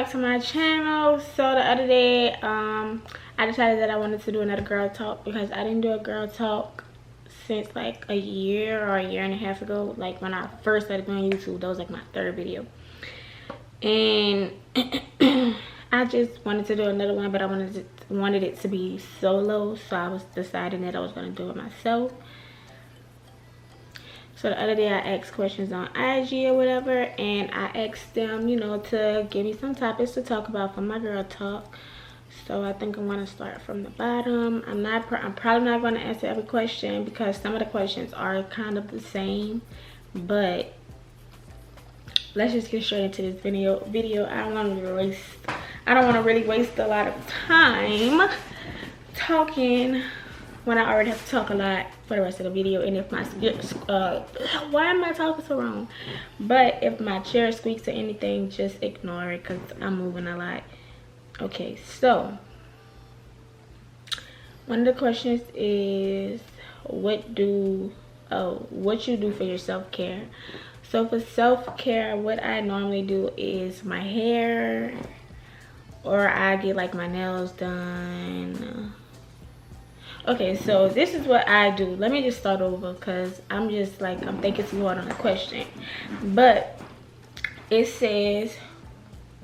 back to my channel. So the other day I decided that I wanted to do another girl talk because I didn't do a girl talk since like a year or a year and a half ago. Like when I first started doing YouTube, that was like my third video, and I just wanted to do another one, but I wanted it to be solo, so I was deciding that I was going to do it myself. So the other day I asked questions on IG or whatever, and I asked them, you know, to give me some topics to talk about for my girl talk. So I think I'm going to start from the bottom. I'm probably not going to answer every question because some of the questions are kind of the same, but let's just get straight into this video. I don't want to really waste a lot of time talking when I already have to talk a lot for the rest of the video. And if my why am I talking so wrong? But if my chair squeaks or anything, just ignore it because I'm moving a lot. Okay, so one of the questions is what you do for your self-care. So for self-care, what I normally do is my hair, or I get like my nails done. Okay, so this is what I do. Let me just start over because I'm thinking too hard on the question. But it says,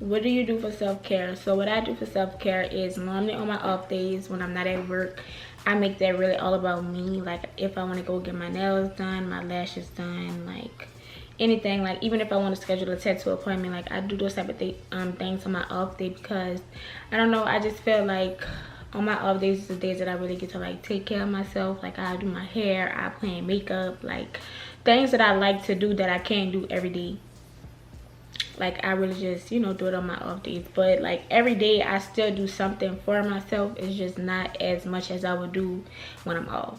what do you do for self-care? So what I do for self-care is normally on my off days when I'm not at work, I make that really all about me. Like if I want to go get my nails done, my lashes done, like anything, like even if I want to schedule a tattoo appointment, like I do those type of things on my off day because I don't know, I just feel like on my off days is the days that I really get to like take care of myself. Like I do my hair, I plan makeup, like things that I like to do that I can't do every day. Like I really just, you know, do it on my off days. But like every day I still do something for myself. It's just not as much as I would do when I'm off.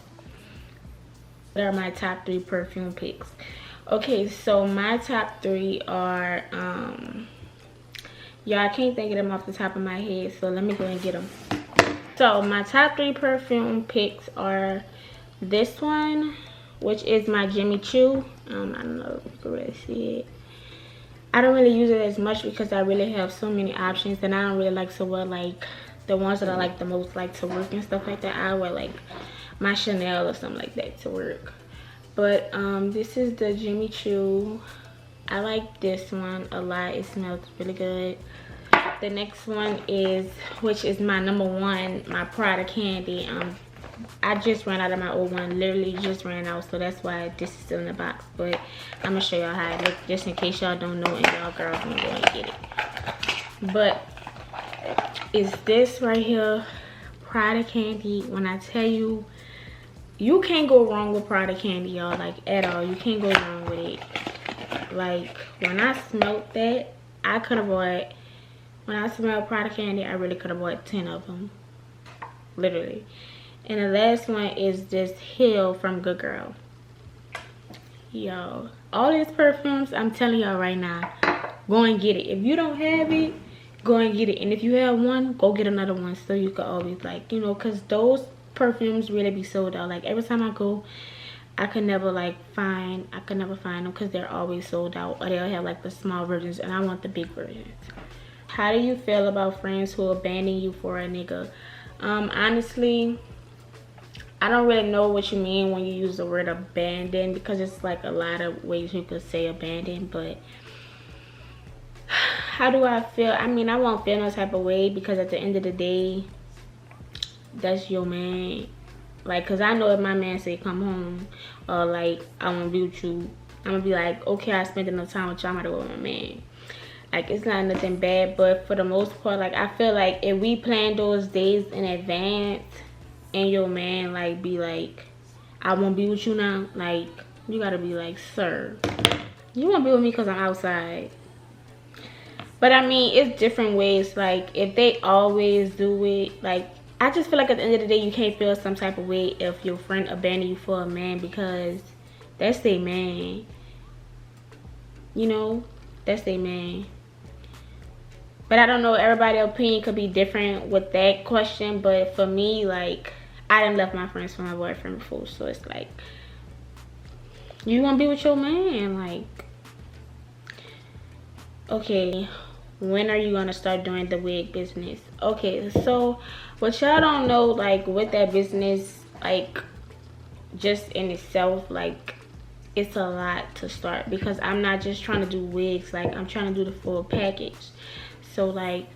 What are my top 3 perfume picks? Okay, so my top 3 are y'all, I can't think of them off the top of my head, so let me go and get them. So my top 3 perfume picks are this one, which is my Jimmy Choo. I don't know if you can really see it. I don't really use it as much because I really have so many options, and I don't really like to wear like the ones that I like the most, like to work and stuff like that. I wear like my Chanel or something like that to work. But this is the Jimmy Choo. I like this one a lot. It smells really good. The next one is, which is my number 1, my Prada Candy. I just ran out of my old one, literally just ran out, so that's why this is still in the box. But I'm gonna show y'all how it looks just in case y'all don't know and y'all girls wanna go and get it. But it's this right here, Prada Candy. When I tell you, you can't go wrong with Prada Candy, y'all, like at all. You can't go wrong with it. Like when I smelled that, I could have bought, when I smelled Prada Candy, I really could have bought 10 of them, literally. And the last one is this Hill from Good Girl. Yo, all these perfumes, I'm telling y'all right now, go and get it. If you don't have it, go and get it. And if you have one, go get another one so you can always, like, you know, because those perfumes really be sold out. Like every time I go, I could never find them because they're always sold out, or they'll have like the small versions, and I want the big versions. How do you feel about friends who abandon you for a nigga? Honestly, I don't really know what you mean when you use the word abandon, because it's like a lot of ways you could say abandon. But how do I feel? I mean, I won't feel no type of way because at the end of the day, that's your man. Like, cause I know if my man say come home or like I want to be with you, I'm gonna be like, okay, I spent enough time with you, I'm gonna go with my man. Like, it's not nothing bad, but for the most part, like I feel like if we plan those days in advance and your man like be like, I won't be with you now, like you gotta be like, sir, you won't be with me because I'm outside. But I mean, it's different ways. Like if they always do it, like I just feel like at the end of the day, you can't feel some type of way if your friend abandoned you for a man, because that's their man. You know, that's their man. But I don't know, everybody's opinion could be different with that question. But for me, like, I done left my friends for my boyfriend before, so it's like, you want to be with your man, like, okay, when are you gonna start doing the wig business? Okay, so what y'all don't know, like with that business, like just in itself, like it's a lot to start, because I'm not just trying to do wigs, like I'm trying to do the full package. So like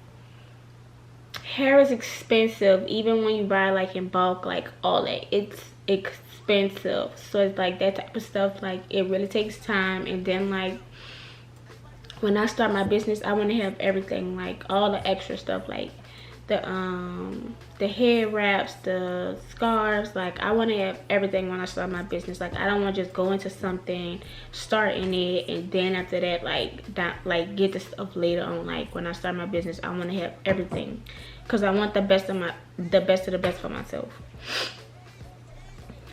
hair is expensive, even when you buy like in bulk, like all that, it's expensive. So it's like that type of stuff, like it really takes time. And then like when I start my business, I want to have everything, like all the extra stuff, like the head wraps, the scarves. Like I want to have everything when I start my business. Like I don't want to just go into something, start in it, and then after that like get the stuff later on. Like when I start my business, I want to have everything, because I want the best of the best for myself.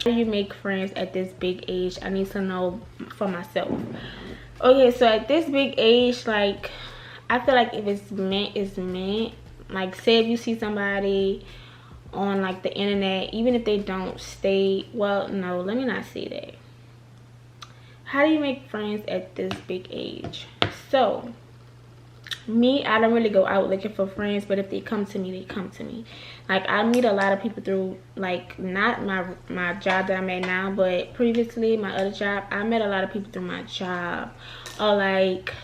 How do you make friends at this big age? I need to know for myself. Okay, so at this big age, like I feel like if it's meant, it's meant. Like say if you see somebody on like the internet, even if they don't stay, well, no, let me not say that. How do you make friends at this big age? So me, I don't really go out looking for friends, but if they come to me, they come to me. Like I meet a lot of people through, like, not my job that I'm at now, but previously my other job, I met a lot of people through my job. Or like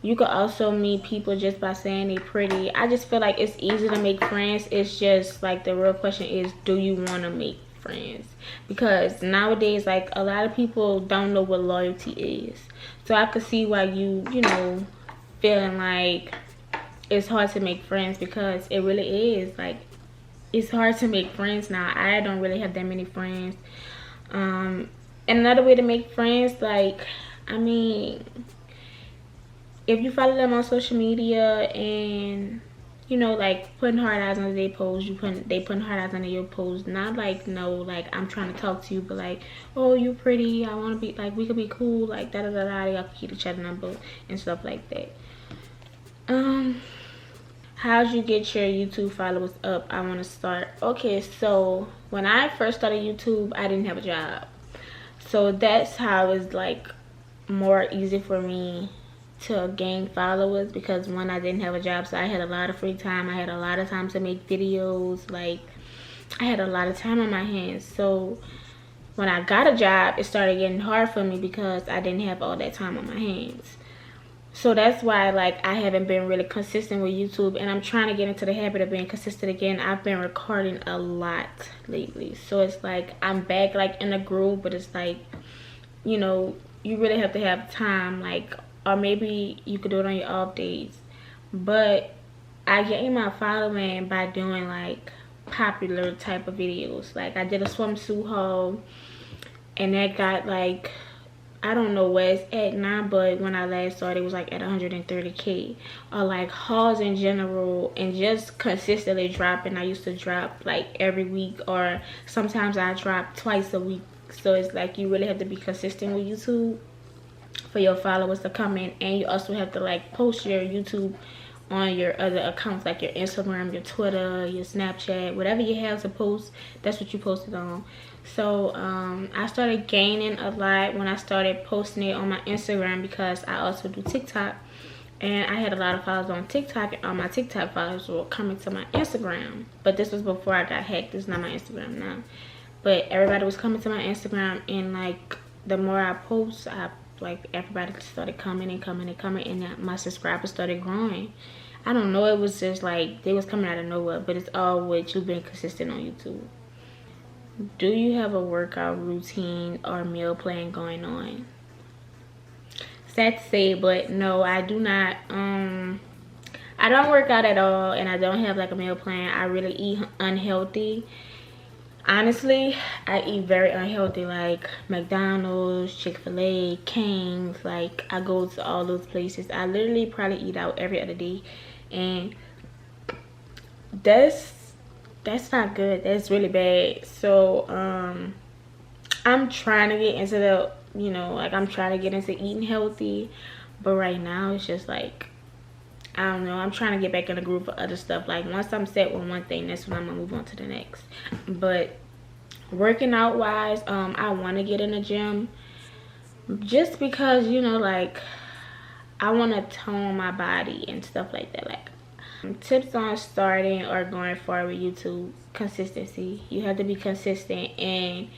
you could also meet people just by saying they pretty. I just feel like it's easy to make friends. It's just like the real question is, do you want to make friends? Because nowadays, like a lot of people don't know what loyalty is. So I could see why you know, feeling like it's hard to make friends, because it really is. Like it's hard to make friends now. I don't really have that many friends. And another way to make friends, like, I mean, if you follow them on social media and, you know, like putting hard eyes under their post, they putting hard eyes under your post. Not like, no, like I'm trying to talk to you, but like, oh, you pretty, I want to be, like, we could be cool, like da da da da. Y'all can keep each other number and stuff like that. How'd you get your YouTube followers up? I want to start. Okay, so when I first started YouTube, I didn't have a job, so that's how it's like more easy for me to gain followers, because when I didn't have a job, so I had a lot of free time. I had a lot of time to make videos. Like I had a lot of time on my hands. So when I got a job, it started getting hard for me because I didn't have all that time on my hands. So that's why, like, I haven't been really consistent with YouTube, and I'm trying to get into the habit of being consistent again. I've been recording a lot lately, so it's like I'm back like in a groove, but it's like, you know, you really have to have time, like, or maybe you could do it on your off days. But I gained my following by doing like popular type of videos. Like I did a swimsuit haul, and that got like, I don't know where it's at now, but when I last started, it was like at 130K. Or like hauls in general, and just consistently dropping. I used to drop like every week, or sometimes I drop twice a week. So it's like you really have to be consistent with YouTube for your followers to come in, and you also have to like post your YouTube on your other accounts, like your Instagram, your Twitter, your Snapchat, whatever you have to post, that's what you posted on. So I started gaining a lot when I started posting it on my Instagram, because I also do TikTok, and I had a lot of followers on TikTok, and all my TikTok followers were coming to my Instagram. But this was before I got hacked. This is not my Instagram now, but everybody was coming to my Instagram, and like the more I post, like everybody started coming and coming and coming, and my subscribers started growing. I don't know, it was just like they was coming out of nowhere, but it's all with you being consistent on YouTube. Do you have a workout routine or meal plan going on? Sad to say, but no, I do not. I don't work out at all, and I don't have like a meal plan. I really eat unhealthy. Honestly, I eat very unhealthy, like McDonald's, Chick-fil-A, Cane's. Like I go to all those places. I literally probably eat out every other day, and that's not good. That's really bad. So I'm trying to get into the, you know, like I'm trying to get into eating healthy, but right now it's just like, I don't know, I'm trying to get back in the groove of other stuff. Like once I'm set with one thing, that's when I'm gonna move on to the next. But working out wise, I want to get in the gym, just because, you know, like I want to tone my body and stuff like that. Like, tips on starting or going forward with YouTube: consistency. You have to be consistent, and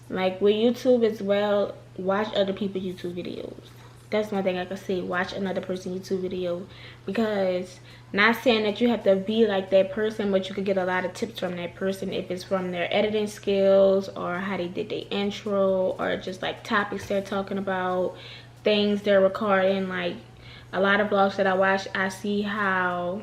like with YouTube as well, watch other people's YouTube videos. That's one thing I can say. Watch another person's YouTube video, because not saying that you have to be like that person, but you could get a lot of tips from that person, if it's from their editing skills or how they did their intro, or just like topics they're talking about, things they're recording. Like a lot of vlogs that I watch, I see how,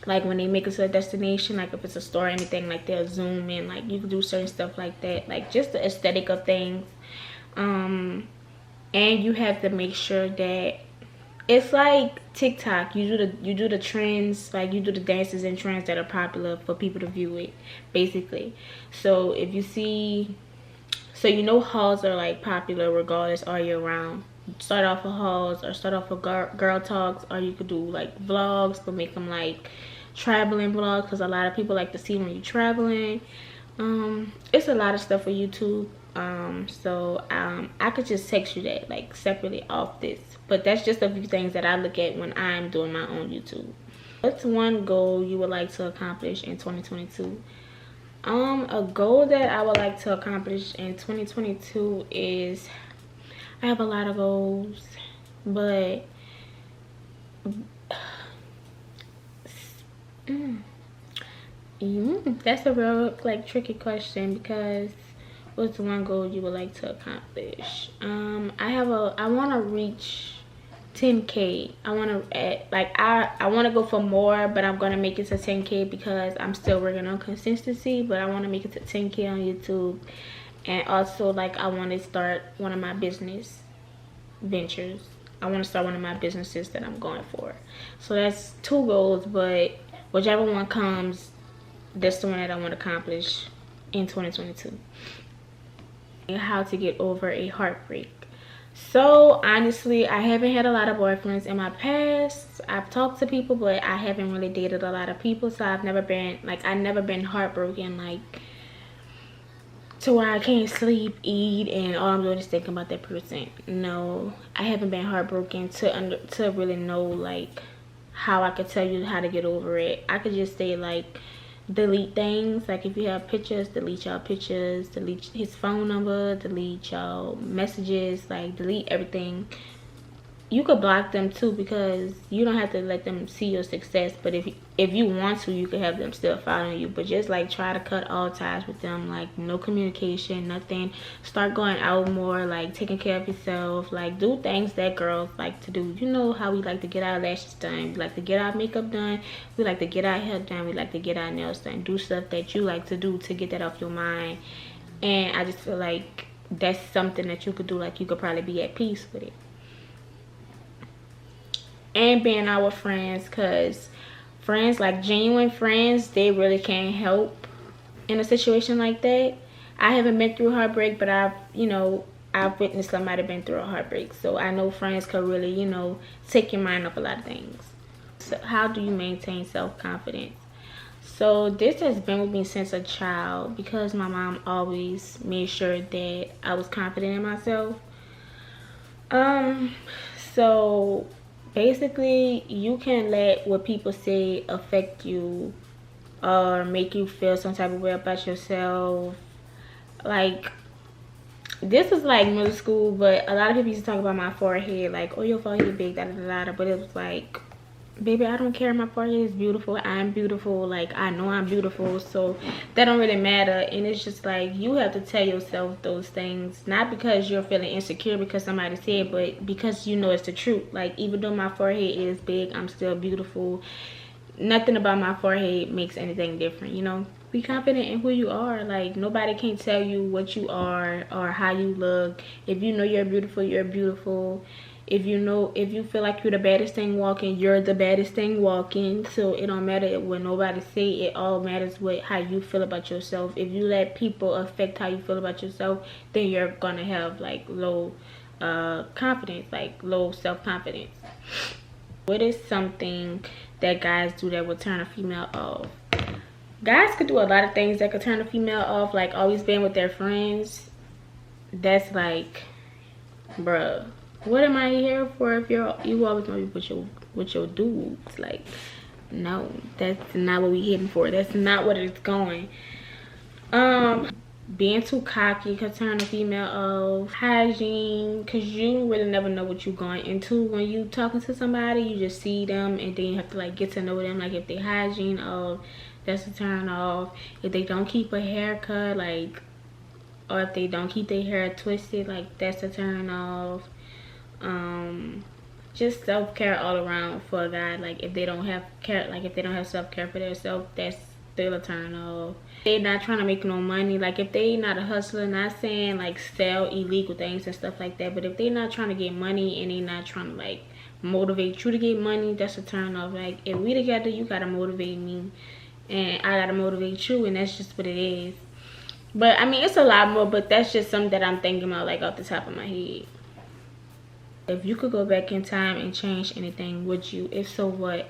like when they make it to a destination, like if it's a store or anything, like they'll zoom in, like you can do certain stuff like that, like just the aesthetic of things. And you have to make sure that it's like TikTok. You do the trends, like you do the dances and trends that are popular for people to view it, basically. So if you see, so you know hauls are like popular regardless all year round. Start off with hauls, or start off with girl talks, or you could do like vlogs, but make them like traveling vlogs, because a lot of people like to see when you're traveling. It's a lot of stuff for YouTube. I could just text you that like separately off this, but that's just a few things that I look at when I'm doing my own YouTube. What's one goal you would like to accomplish in 2022? A goal that I would like to accomplish in 2022 is, I have a lot of goals, but that's a real like tricky question, because what's one goal you would like to accomplish? I want to reach 10K. I want to I want to go for more, but I'm gonna make it to 10K because I'm still working on consistency. But I want to make it to 10K on YouTube, and also like I want to start one of my business ventures. I want to start one of my businesses that I'm going for. So that's two goals, but whichever one comes, that's the one that I want to accomplish in 2022. How to get over a heartbreak. So honestly, I haven't had a lot of boyfriends in my past. I've talked to people, but I haven't really dated a lot of people. So I've never been heartbroken, like to where I can't sleep, eat, and all I'm doing is thinking about that person. No, I haven't been heartbroken to really know like how I could tell you how to get over it. I could just say like, delete things. Like if you have pictures, delete y'all pictures, delete his phone number, delete y'all messages, like delete everything. You could block them too, because you don't have to let them see your success, but if you want to, you could have them still following you, but just like try to cut all ties with them. Like no communication, nothing. Start going out more, like taking care of yourself, like do things that girls like to do. You know how we like to get our lashes done, we like to get our makeup done, we like to get our hair done, we like to get our nails done. Do stuff that you like to do to get that off your mind. And I just feel like that's something that you could do. Like you could probably be at peace with it. And being out with friends, because friends, like genuine friends, they really can't help in a situation like that. I haven't been through heartbreak, but I've witnessed somebody been through a heartbreak, so I know friends could really take your mind off a lot of things. So how do you maintain self-confidence? So this has been with me since a child, because my mom always made sure that I was confident in myself. So basically, you can let what people say affect you or make you feel some type of way about yourself. Like, this was like middle school, but a lot of people used to talk about my forehead, like, oh, your forehead big, da da da, but it was like, baby, I don't care. My forehead is beautiful. I'm beautiful. Like, I know I'm beautiful, so that don't really matter. And it's just like, you have to tell yourself those things, not because you're feeling insecure because somebody said, but because you know it's the truth. Like, even though my forehead is big, I'm still beautiful. Nothing about my forehead makes anything different. Be confident in who you are. Like, nobody can tell you what you are or how you look. If you know you're beautiful, you're beautiful. If you feel like you're the baddest thing walking, you're the baddest thing walking. So it don't matter what nobody say. It all matters how you feel about yourself. If you let people affect how you feel about yourself, then you're gonna have like low confidence, like low self-confidence. What is something that guys do that will turn a female off? Guys could do a lot of things that could turn a female off, like always being with their friends. That's like, bruh, What am I here for if you always want to be with your dudes? Like, no, that's not what we hitting for. That's not what it's going. Being too cocky could turn a female off. Hygiene, because you really never know what you're going into when you talking to somebody. You just see them and then you have to like get to know them. Like if they hygiene off, that's a turn off. If they don't keep a haircut, like, or if they don't keep their hair twisted, like that's a turn off. Just self-care all around for a guy. Like if they don't have care, like if they don't have self-care for themselves, that's still a turn off. They not trying to make no money. Like if they not a hustler, not saying like sell illegal things and stuff like that, but if they not trying to get money and they not trying to like motivate you to get money, that's a turn off. Like if we together, you gotta motivate me and I gotta motivate you, and that's just what it is. But I mean, it's a lot more, but that's just something that I'm thinking about like off the top of my head. If you could go back in time and change anything, would you? If so, what?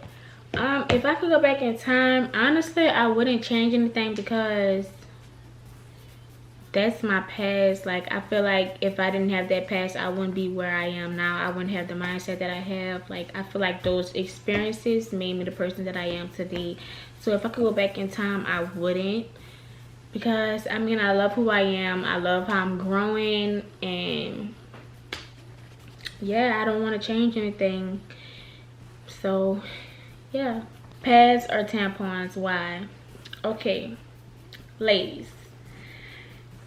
If I could go back in time, honestly, I wouldn't change anything because that's my past. Like, I feel like if I didn't have that past, I wouldn't be where I am now. I wouldn't have the mindset that I have. Like, I feel like those experiences made me the person that I am today. So if I could go back in time, I wouldn't. Because, I mean, I love who I am. I love how I'm growing. And, yeah, I don't want to change anything. So, yeah. Pads or tampons? Why? Okay, ladies,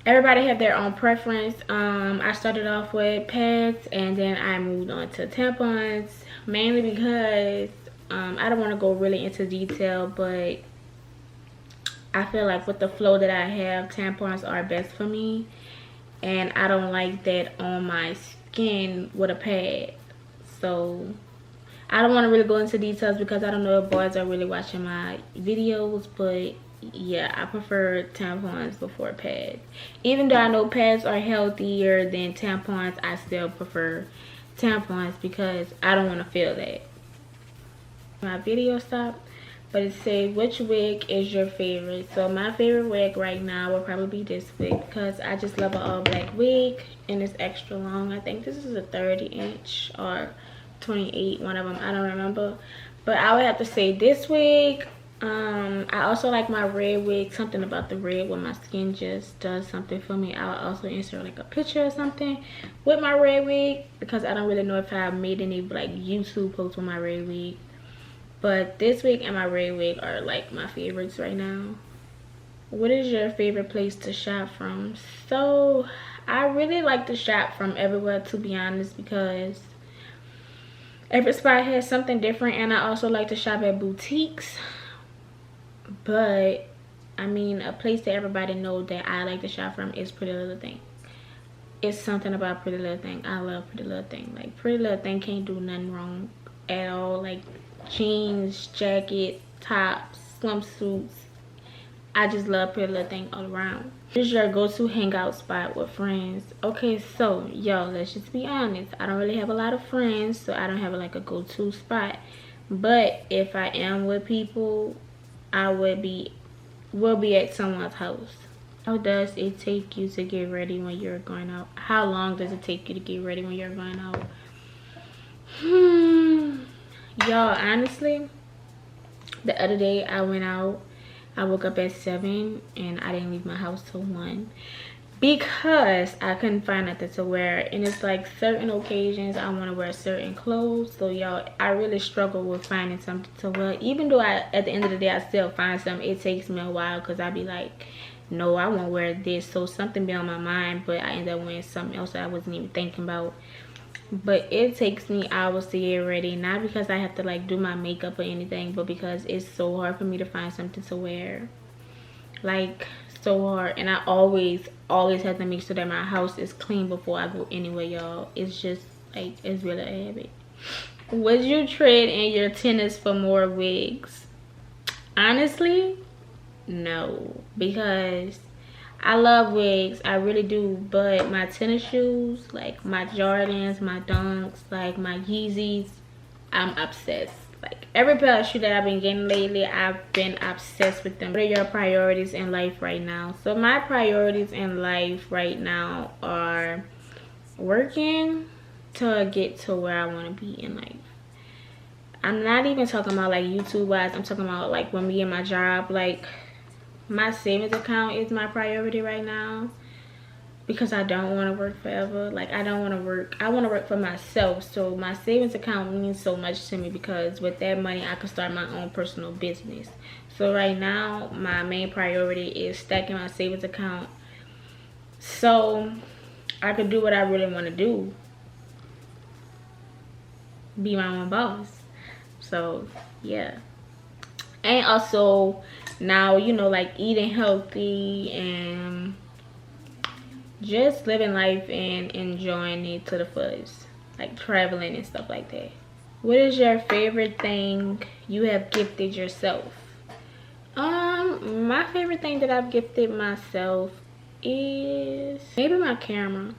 everybody have their own preference. I started off with pads and then I moved on to tampons, mainly because I don't want to go really into detail, but I feel like with the flow that I have, tampons are best for me, and I don't like that on my skin with a pad. So I don't want to really go into details because I don't know if boys are really watching my videos, but yeah, I prefer tampons before pads. Even though I know pads are healthier than tampons, I still prefer tampons because I don't want to feel that. My video stopped, but it said, which wig is your favorite? So my favorite wig right now will probably be this wig because I just love an all black wig and it's extra long. I think this is a 30-inch or 28, one of them, I don't remember, but I would have to say this wig. I also like my red wig. Something about the red when my skin just does something for me. I'll also insert like a picture or something with my red wig because I don't really know if I've made any like YouTube posts with my red wig, but this wig and my red wig are like my favorites right now. What is your favorite place to shop from? So I really like to shop from everywhere, to be honest, because every spot has something different, and I also like to shop at boutiques. But I mean, a place that everybody knows that I like to shop from is Pretty Little Thing. It's something about Pretty Little Thing. I love Pretty Little Thing. Like, Pretty Little Thing can't do nothing wrong at all. Like jeans, jackets, tops, swimsuits. I just love Pretty Little Thing all around. What is your go-to hangout spot with friends? Okay, so yo, let's just be honest. I don't really have a lot of friends, so I don't have like a go-to spot. But if I am with people, I will be at someone's house. How does it take you to get ready when you're going out? How long does it take you to get ready when you're going out? Y'all, honestly, the other day I went out. I woke up at 7 and I didn't leave my house till 1 because I couldn't find nothing to wear. And it's like certain occasions I want to wear certain clothes. So y'all, I really struggle with finding something to wear. Even though at the end of the day I still find something, it takes me a while because I be like, no, I won't wear this. So something be on my mind, but I end up wearing something else that I wasn't even thinking about. But it takes me hours to get ready, not because I have to like do my makeup or anything, but because it's so hard for me to find something to wear. Like, so hard. And I always have to make sure that my house is clean before I go anywhere, y'all. It's just like, it's really a habit. Would you trade in your tennis for more wigs? Honestly, no, because I love wigs, I really do, but my tennis shoes, like my Jordans, my Dunks, like my Yeezys, I'm obsessed. Like every pair of shoes that I've been getting lately, I've been obsessed with them. What are your priorities in life right now? So my priorities in life right now are working, to get to where I want to be in life. I'm not even talking about like YouTube wise. I'm talking about like with me and my job. Like, my savings account is my priority right now, because I don't want to work forever. Like, I don't want to work. I want to work for myself. So my savings account means so much to me, because with that money I can start my own personal business. So right now my main priority is stacking my savings account so I can do what I really want to do, be my own boss. So yeah. And also now, you know, like eating healthy and just living life and enjoying it to the fullest, like traveling and stuff like that. What is your favorite thing you have gifted yourself? My favorite thing that I've gifted myself is maybe my camera,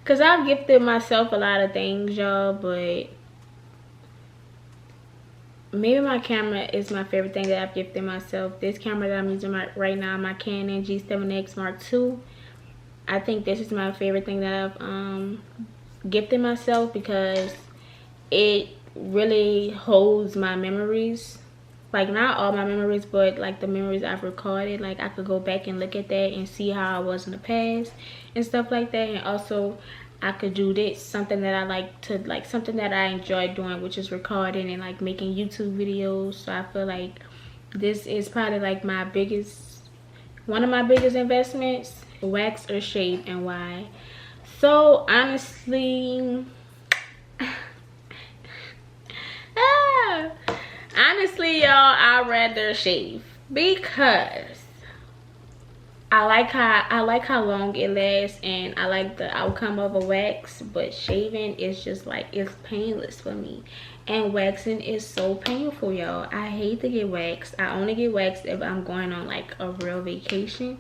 because I've gifted myself a lot of things, y'all, but maybe my camera is my favorite thing that I've gifted myself. This camera that I'm using right now, my Canon G7X Mark II, I think this is my favorite thing that I've gifted myself, because it really holds my memories. Like, not all my memories, but like the memories I've recorded. Like, I could go back and look at that and see how I was in the past and stuff like that. And also I could do this, something that I like to, like something that I enjoy doing, which is recording and like making YouTube videos. So I feel like this is probably like my biggest, one of my biggest investments. Wax or shave, and why? So honestly, honestly, y'all, I'd rather shave, because I like how long it lasts, and I like the outcome of a wax. But shaving is just like, it's painless for me, and waxing is so painful, y'all. I hate to get waxed. I only get waxed if I'm going on like a real vacation,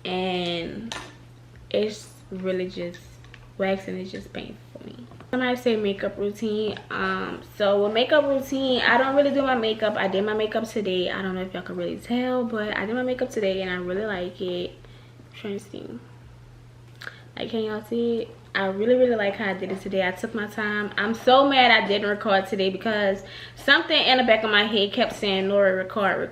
and it's really just, waxing is just painful for me. Somebody say makeup routine. So with makeup routine, I don't really do my makeup. I did my makeup today. I don't know if y'all can really tell, but I did my makeup today and I really like it. I'm trying to see, like, can y'all see it? I really like how I did it today. I took my time. I'm so mad I didn't record today, because something in the back of my head kept saying, Nori, record,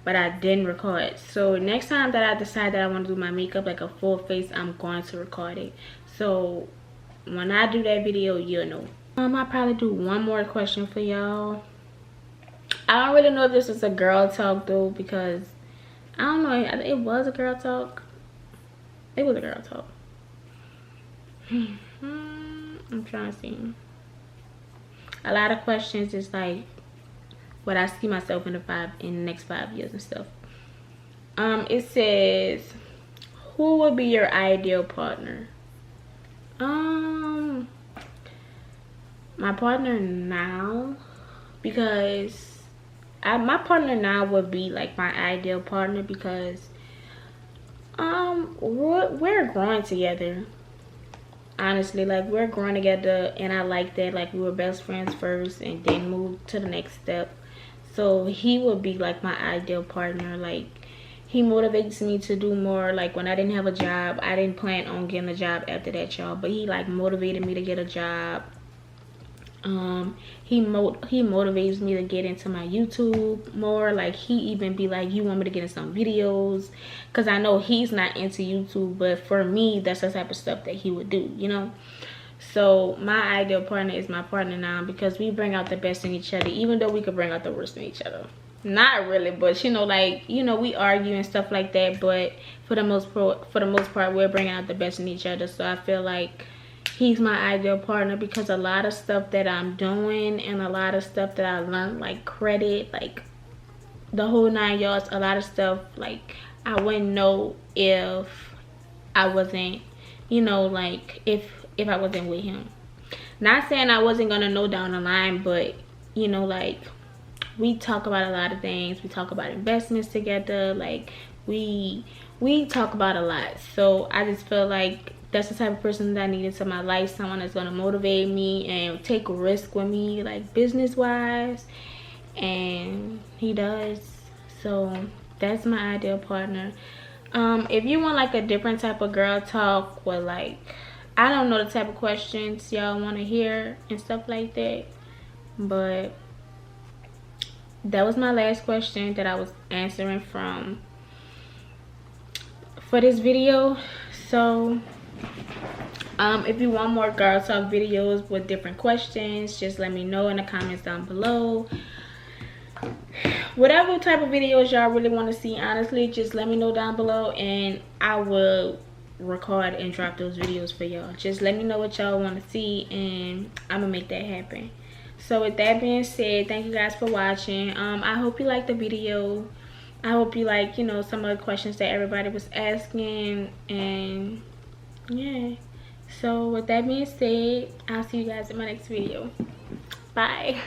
but I didn't record. So next time that I decide that I want to do my makeup, like a full face, I'm going to record it. So when I do that video, you'll know. I'll probably do one more question for y'all. I don't really know if this is a girl talk though, because I don't know, it was a girl talk. It was a girl talk. I'm trying to see. A lot of questions is like what I see myself in the next 5 years and stuff. It says, who would be your ideal partner? My partner now, because my partner now would be like my ideal partner, because we're growing together. Honestly, like, we're growing together, and I like that. Like, we were best friends first and then moved to the next step. So he would be like my ideal partner. Like, he motivates me to do more. Like, when I didn't have a job, I didn't plan on getting a job after that, y'all, but he like motivated me to get a job. He motivates me to get into my YouTube more. Like, he even be like, you want me to get in some videos, because I know he's not into YouTube, but for me, that's the type of stuff that he would do, you know. So my ideal partner is my partner now, because we bring out the best in each other, even though we could bring out the worst in each other. Not really, but you know, like, you know, we argue and stuff like that, but for the most part, we're bringing out the best in each other. So I feel like he's my ideal partner, because a lot of stuff that I'm doing and a lot of stuff that I learned, like credit, like the whole 9 yards, a lot of stuff like I wouldn't know if I wasn't, you know, like if I wasn't with him. Not saying I wasn't gonna know down the line, but you know, like, we talk about a lot of things. We talk about investments together. Like, we talk about a lot. So I just feel like that's the type of person that I need into my life. Someone that's gonna motivate me and take a risk with me, like business wise, and he does. So that's my ideal partner. If you want like a different type of girl talk, or like, I don't know the type of questions y'all want to hear and stuff like that, but that was my last question that I was answering for this video. So if you want more girl talk videos with different questions, just let me know in the comments down below. Whatever type of videos y'all really want to see, honestly, just let me know down below and I will record and drop those videos for y'all. Just let me know what y'all want to see and I'm gonna make that happen. So with that being said, thank you guys for watching. I hope you liked the video. I hope you like, you know, some of the questions that everybody was asking, and yeah. So with that being said, I'll see you guys in my next video. Bye.